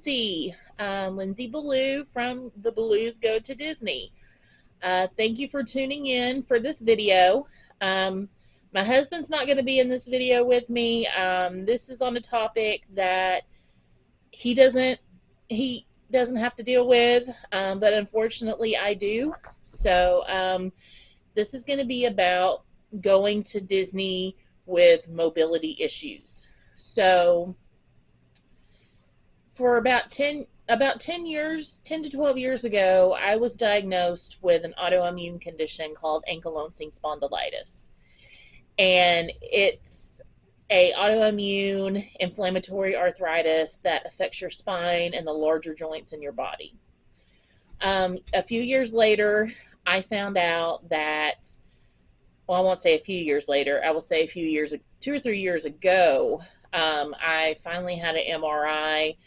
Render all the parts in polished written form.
Lindsay, Lindsay Ballou from the Balloos Go to Disney. Thank you for tuning in for this video. Um, my husband's not going to be in this video with me. This is on a topic that he doesn't he doesn't have to deal with, but unfortunately I do. So this is going to be about going to Disney with mobility issues. So for about 10 years, 10 to 12 years ago, I was diagnosed with an autoimmune condition called ankylosing spondylitis. And it's a autoimmune inflammatory arthritis that affects your spine and the larger joints in your body. A few years later, I found out that, well, I won't say a few years later, I will say a few years, 2 or 3 years ago, I finally had an MRI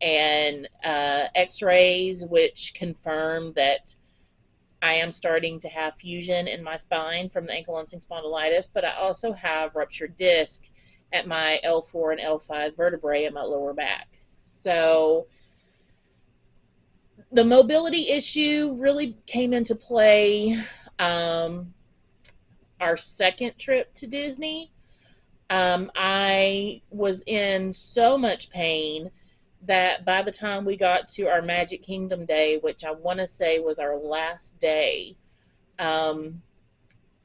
and x-rays, which confirmed that I am starting to have fusion in my spine from the ankylosing spondylitis, but I also have ruptured disc at my L4 and L5 vertebrae in my lower back. So the mobility issue really came into play our second trip to Disney. I was in so much pain that by the time we got to our Magic Kingdom day, which I want to say was our last day, um,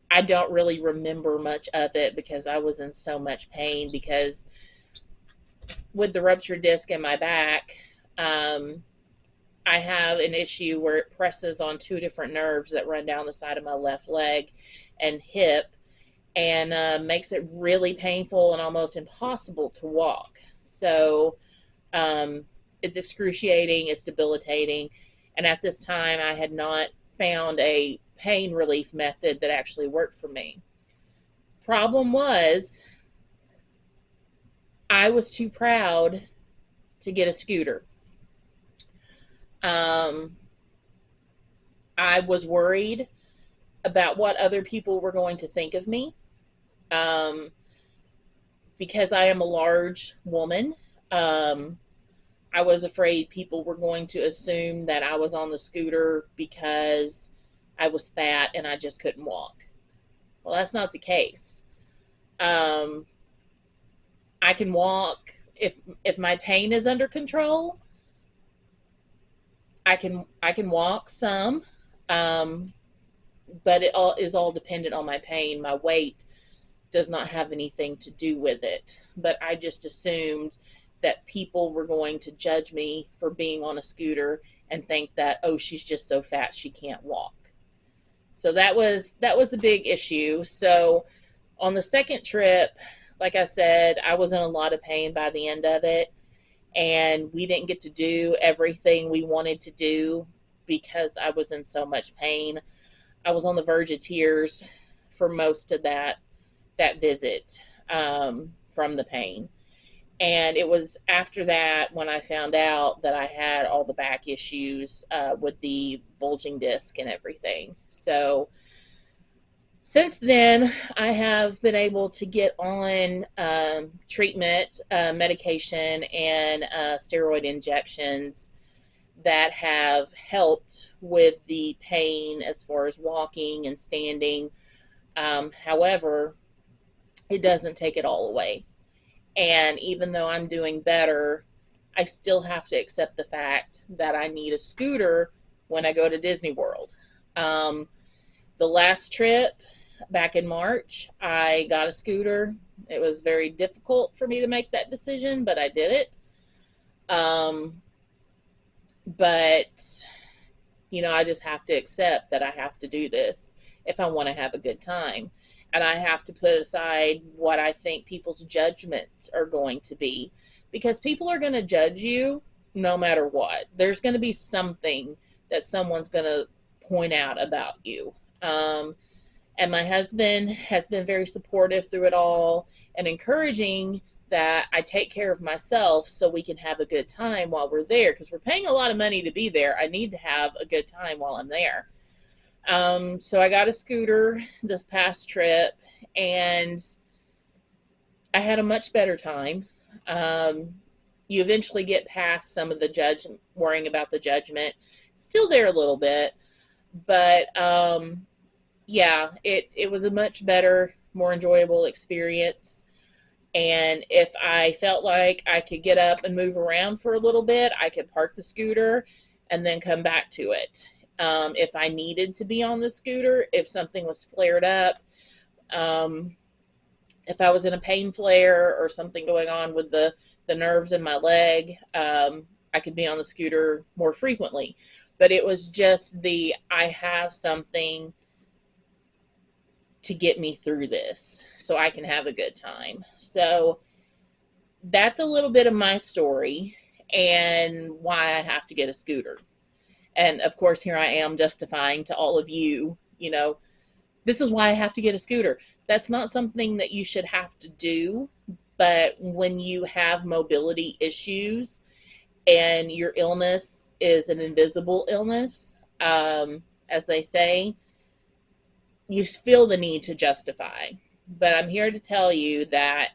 I don't really remember much of it because I was in so much pain. Because with the ruptured disc in my back, um, I have an issue where it presses on two different nerves that run down the side of my left leg and hip, and makes it really painful and almost impossible to walk. So um, it's excruciating, it's debilitating. And at this time, I had not found a pain relief method that actually worked for me. Problem was, I was too proud to get a scooter. Um, I was worried about what other people were going to think of me, um, because I am a large woman. Um, I was afraid people were going to assume that I was on the scooter because I was fat and I just couldn't walk. Well, that's not the case. Um, I can walk if my pain is under control. I can walk some, um, but it all is all dependent on my pain. My weight does not have anything to do with it. But I just assumed that people were going to judge me for being on a scooter and think that, oh, she's just so fat she can't walk. So that was a big issue. So on the second trip, like I said, I was in a lot of pain by the end of it, and we didn't get to do everything we wanted to do because I was in so much pain. I was on the verge of tears for most of that visit, from the pain. And it was after that when I found out that I had all the back issues, with the bulging disc and everything. So since then, I have been able to get on treatment, medication, and steroid injections that have helped with the pain as far as walking and standing. However, it doesn't take it all away. And even though I'm doing better, I still have to accept the fact that I need a scooter when I go to Disney World. Um, the last trip back in March, I got a scooter. It was very difficult for me to make that decision, but I did it. Um, but, I just have to accept that I have to do this if I want to have a good time. And I have to put aside what I think people's judgments are going to be, because people are going to judge you no matter what. There's going to be something that someone's going to point out about you. Um, and my husband has been very supportive through it all and encouraging that I take care of myself so we can have a good time while we're there, because we're paying a lot of money to be there. I need to have a good time while I'm there. So I got a scooter this past trip, and I had a much better time. Um, You eventually get past some of the worrying about the judgment. Still there a little bit, but yeah, it was a much better, more enjoyable experience. And if I felt like I could get up and move around for a little bit, I could park the scooter and then come back to it. If I needed to be on the scooter, if something was flared up, um, if I was in a pain flare or something going on with the nerves in my leg, I could be on the scooter more frequently. But it was just I have something to get me through this so I can have a good time. So that's a little bit of my story and why I have to get a scooter. And of course, here I am justifying to all of you, this is why I have to get a scooter. That's not something that you should have to do, but when you have mobility issues and your illness is an invisible illness, as they say, you feel the need to justify. But I'm here to tell you that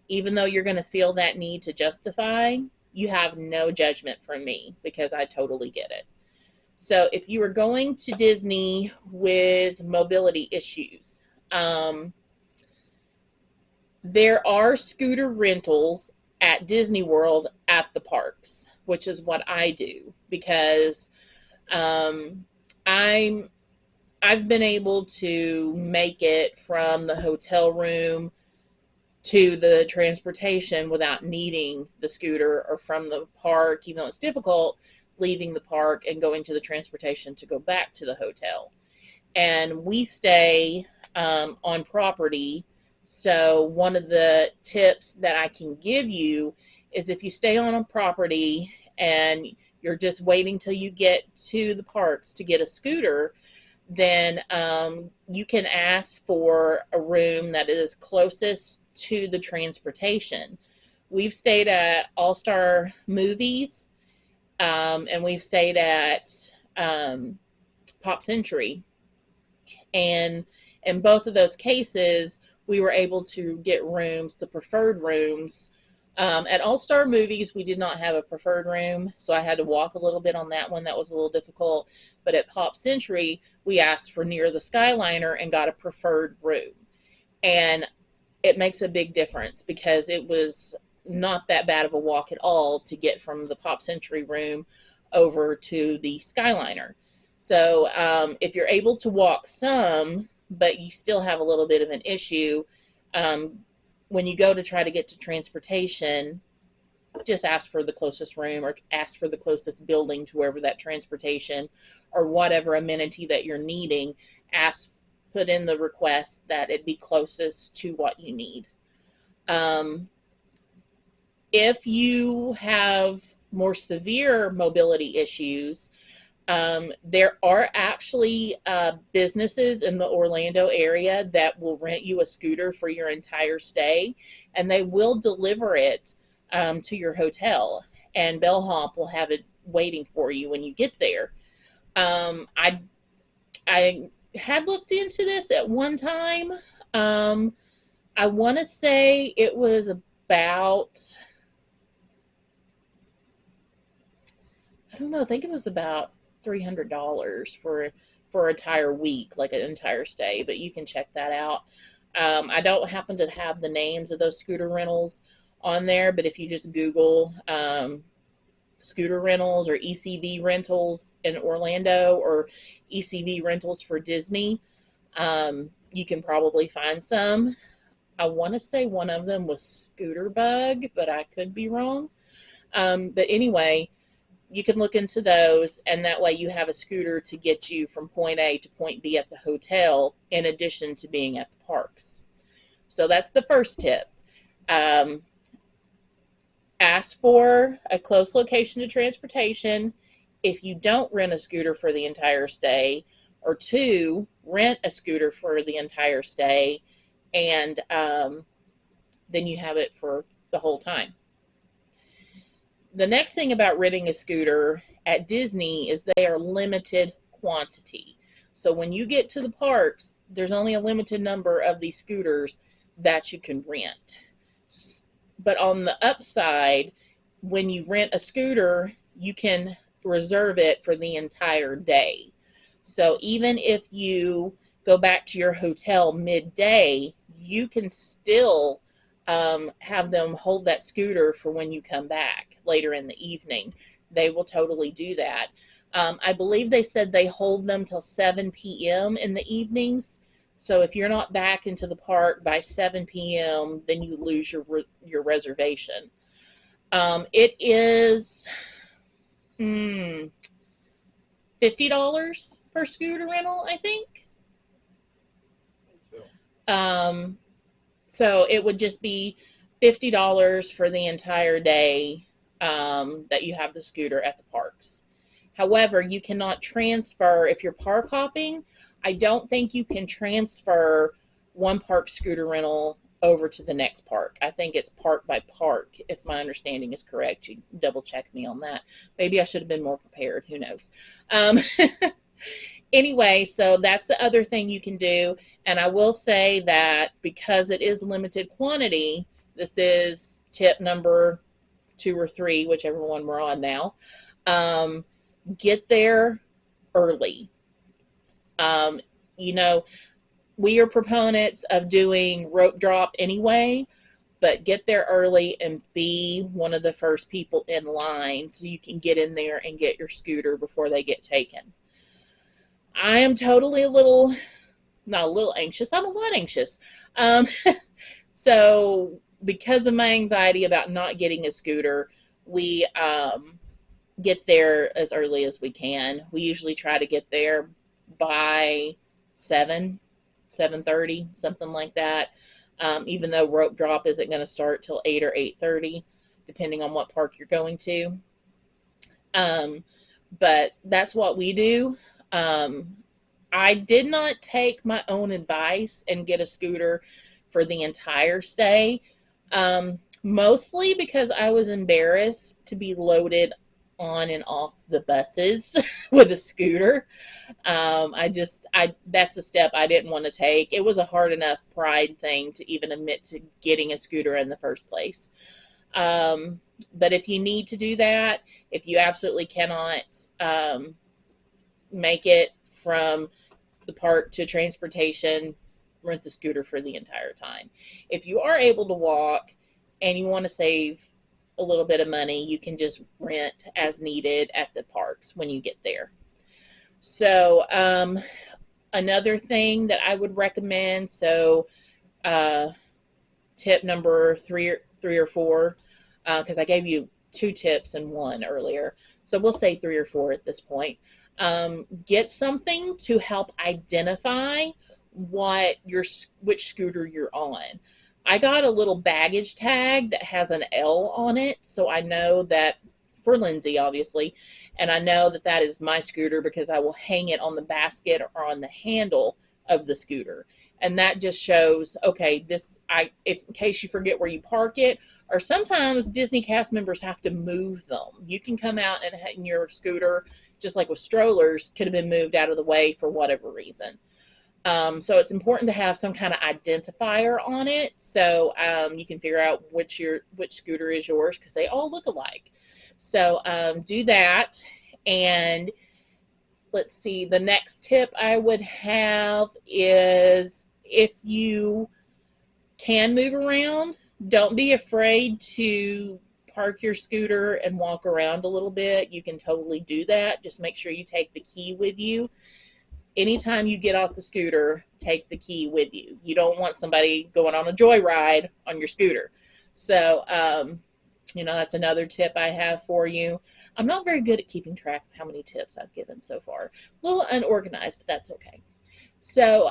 even though you're going to feel that need to justify, you have no judgment from me because I totally get it. So if you are going to Disney with mobility issues, there are scooter rentals at Disney World at the parks, which is what I do because um, I'm I've been able to make it from the hotel room to the transportation without needing the scooter, or from the park, even though it's difficult, leaving the park and going to the transportation to go back to the hotel. And we stay on property. So, one of the tips that I can give you is if you stay on a property and you're just waiting till you get to the parks to get a scooter, then you can ask for a room that is closest to the transportation. We've stayed at All Star Movies, and we've stayed at um, Pop Century, and in both of those cases, we were able to get rooms, the preferred rooms. At All Star Movies, we did not have a preferred room, so I had to walk a little bit on that one. That was a little difficult. But at Pop Century, we asked for near the Skyliner and got a preferred room. And it makes a big difference because it was not that bad of a walk at all to get from the Pop Century room over to the Skyliner. So if you're able to walk some, but you still have a little bit of an issue, um, when you go to try to get to transportation, just ask for the closest room or ask for the closest building to wherever that transportation or whatever amenity that you're needing. Put in the request that it be closest to what you need. Um, if you have more severe mobility issues, there are actually businesses in the Orlando area that will rent you a scooter for your entire stay, and they will deliver it to your hotel, and Bellhop will have it waiting for you when you get there. I had looked into this at one time. Um, I want to say it was about, I don't know, I think it was about $300 for an entire week, like an entire stay, but you can check that out. I don't happen to have the names of those scooter rentals on there, but if you just Google scooter rentals or ECV rentals in Orlando or ECV rentals for Disney, you can probably find some. I want to say one of them was Scooter Bug, but I could be wrong. But anyway, you can look into those, and that way you have a scooter to get you from point A to point B at the hotel, in addition to being at the parks. So that's the first tip. Um, Ask for a close location to transportation. If you don't rent a scooter for the entire stay, or two, rent a scooter for the entire stay, and then you have it for the whole time. The next thing about renting a scooter at Disney is they are limited quantity. So when you get to the parks, there's only a limited number of these scooters that you can rent. But on the upside, when you rent a scooter, you can reserve it for the entire day. So even if you go back to your hotel midday, you can still have them hold that scooter for when you come back later in the evening. They will totally do that. I believe they said they hold them till 7 p.m. in the evenings. So if you're not back into the park by 7 p.m., then you lose your reservation. It is $50 per scooter rental, I think. So, Um, so it would just be $50 for the entire day that you have the scooter at the parks. However, you cannot transfer if you're park hopping. I don't think you can transfer one park scooter rental over to the next park. I think it's park by park, if my understanding is correct. You double check me on that. Maybe I should have been more prepared. Who knows? Um, anyway, so that's the other thing you can do. And I will say that because it is limited quantity, this is tip number 2 or 3, whichever one we're on now. Um, get there early. Um, you know, we are proponents of doing rope drop anyway, but get there early and be one of the first people in line so you can get in there and get your scooter before they get taken. I am totally not a little anxious, I'm a lot anxious. Um, so, because of my anxiety about not getting a scooter, we get there as early as we can. We usually try to get there by 7, 7:30, something like that. Even though rope drop isn't going to start till 8 or 8:30, depending on what park you're going to. Um, but that's what we do. Um, I did not take my own advice and get a scooter for the entire stay. Mostly because I was embarrassed to be loaded on and off the buses with a scooter. I that's the step I didn't want to take. It was a hard enough pride thing to even admit to getting a scooter in the first place. Um, but if you need to do that, if you absolutely cannot um, make it from the park to transportation, rent the scooter for the entire time. If you are able to walk and you want to save a little bit of money, you can just rent as needed at the parks when you get there. So, another thing that I would recommend, uh, tip number three or four, because I gave you 2 tips and one earlier. So we'll say 3 or 4 at this point. Get something to help identify which scooter you're on. I got a little baggage tag that has an L on it, so I know that for Lindsay, obviously, and I know that that is my scooter because I will hang it on the basket or on the handle of the scooter, and that just shows okay, if in case you forget where you park it, or sometimes Disney cast members have to move them. You can come out and your scooter, just like with strollers, could have been moved out of the way for whatever reason. So it's important to have some kind of identifier on it so you can figure out which scooter is yours because they all look alike. So do that. And let's see, the next tip I would have is if you can move around, don't be afraid to park your scooter and walk around a little bit. You can totally do that. Just make sure you take the key with you. Anytime you get off the scooter, take the key with you. You don't want somebody going on a joyride on your scooter. So, that's another tip I have for you. I'm not very good at keeping track of how many tips I've given so far. A little unorganized, but that's okay. So,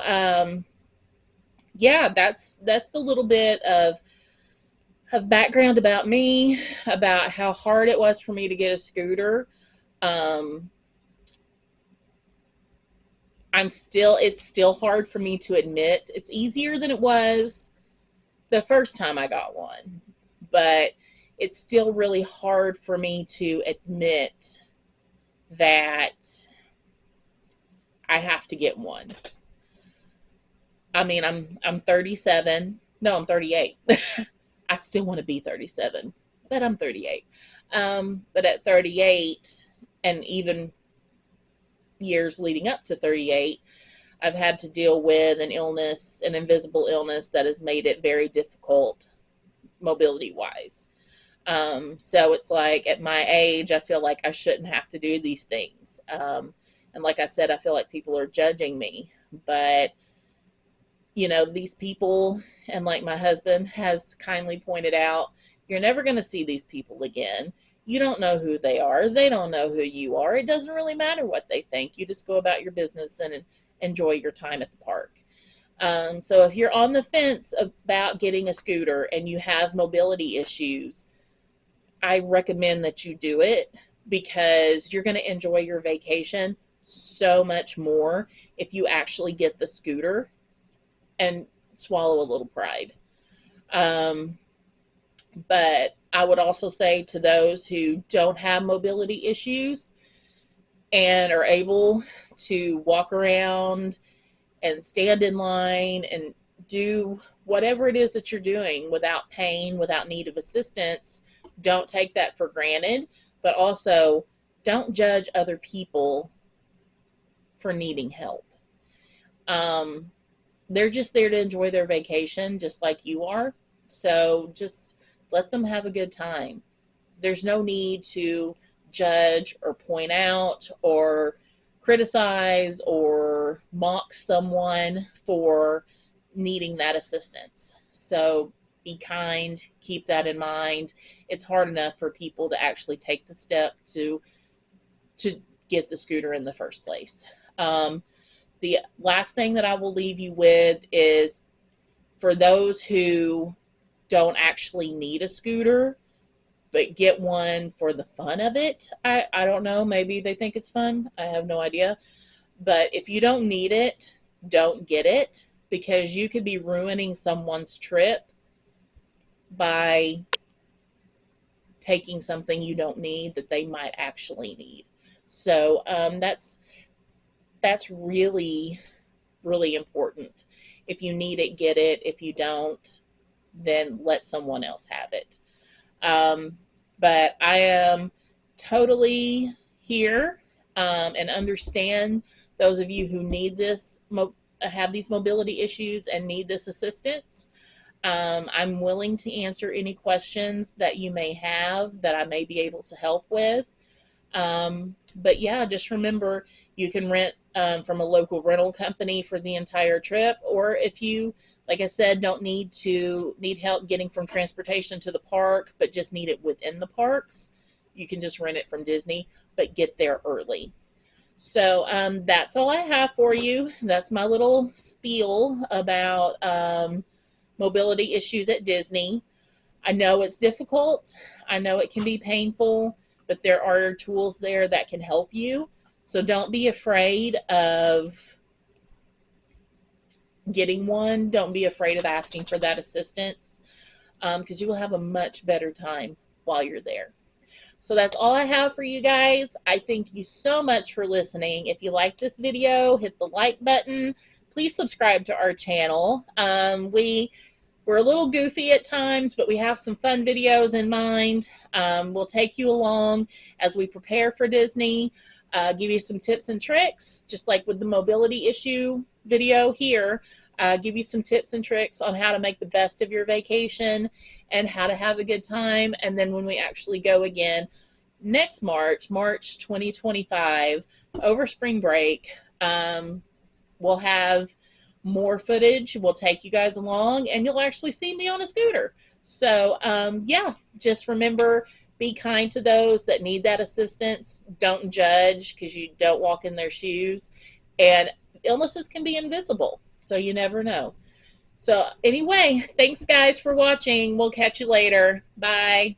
yeah, that's the little bit of background about me, about how hard it was for me to get a scooter. Um, it's still hard for me to admit. It's easier than it was the first time I got one, but it's still really hard for me to admit that I have to get one. I mean, I'm 37. No, I'm 38. I still want to be 37, but I'm 38. But at 38, and even years leading up to 38, I've had to deal with an illness, an invisible illness that has made it very difficult mobility wise. So it's like at my age, I feel like I shouldn't have to do these things. And like I said, I feel like people are judging me. But, these people, and like my husband has kindly pointed out, you're never going to see these people again. You don't know who they are. They don't know who you are. It doesn't really matter what they think. You just go about your business and enjoy your time at the park. So if you're on the fence about getting a scooter and you have mobility issues, I recommend that you do it because you're going to enjoy your vacation so much more if you actually get the scooter and swallow a little pride. Um, but I would also say to those who don't have mobility issues and are able to walk around and stand in line and do whatever it is that you're doing without pain, without need of assistance, don't take that for granted, but also don't judge other people for needing help. Um, they're just there to enjoy their vacation, just like you are. So just let them have a good time. There's no need to judge or point out or criticize or mock someone for needing that assistance. So be kind, keep that in mind. It's hard enough for people to actually take the step to get the scooter in the first place. The last thing that I will leave you with is for those who don't actually need a scooter, but get one for the fun of it. I don't know. Maybe they think it's fun. I have no idea. But if you don't need it, don't get it because you could be ruining someone's trip by taking something you don't need that they might actually need. So that's really really important. If you need it, get it. If you don't, then let someone else have it. But I am totally here and understand those of you who need this, have these mobility issues and need this assistance. I'm willing to answer any questions that you may have that I may be able to help with. But yeah, just remember you can rent from a local rental company for the entire trip, or if you, like I said, don't need help getting from transportation to the park, but just need it within the parks, you can just rent it from Disney, but get there early. So that's all I have for you. That's my little spiel about mobility issues at Disney. I know it's difficult. I know it can be painful, but there are tools there that can help you. So don't be afraid of getting one. Don't be afraid of asking for that assistance because you will have a much better time while you're there. So that's all I have for you guys. I thank you so much for listening. If you like this video, hit the like button. Please subscribe to our channel. We're a little goofy at times, but we have some fun videos in mind. We'll take you along as we prepare for Disney, give you some tips and tricks, just like with the mobility issue video here, give you some tips and tricks on how to make the best of your vacation and how to have a good time. And then when we actually go again next March 2025, over spring break, we'll have more footage. We'll take you guys along and you'll actually see me on a scooter. So yeah, just remember, be kind to those that need that assistance. Don't judge because you don't walk in their shoes. And illnesses can be invisible, so you never know. So anyway, thanks guys for watching. We'll catch you later. Bye.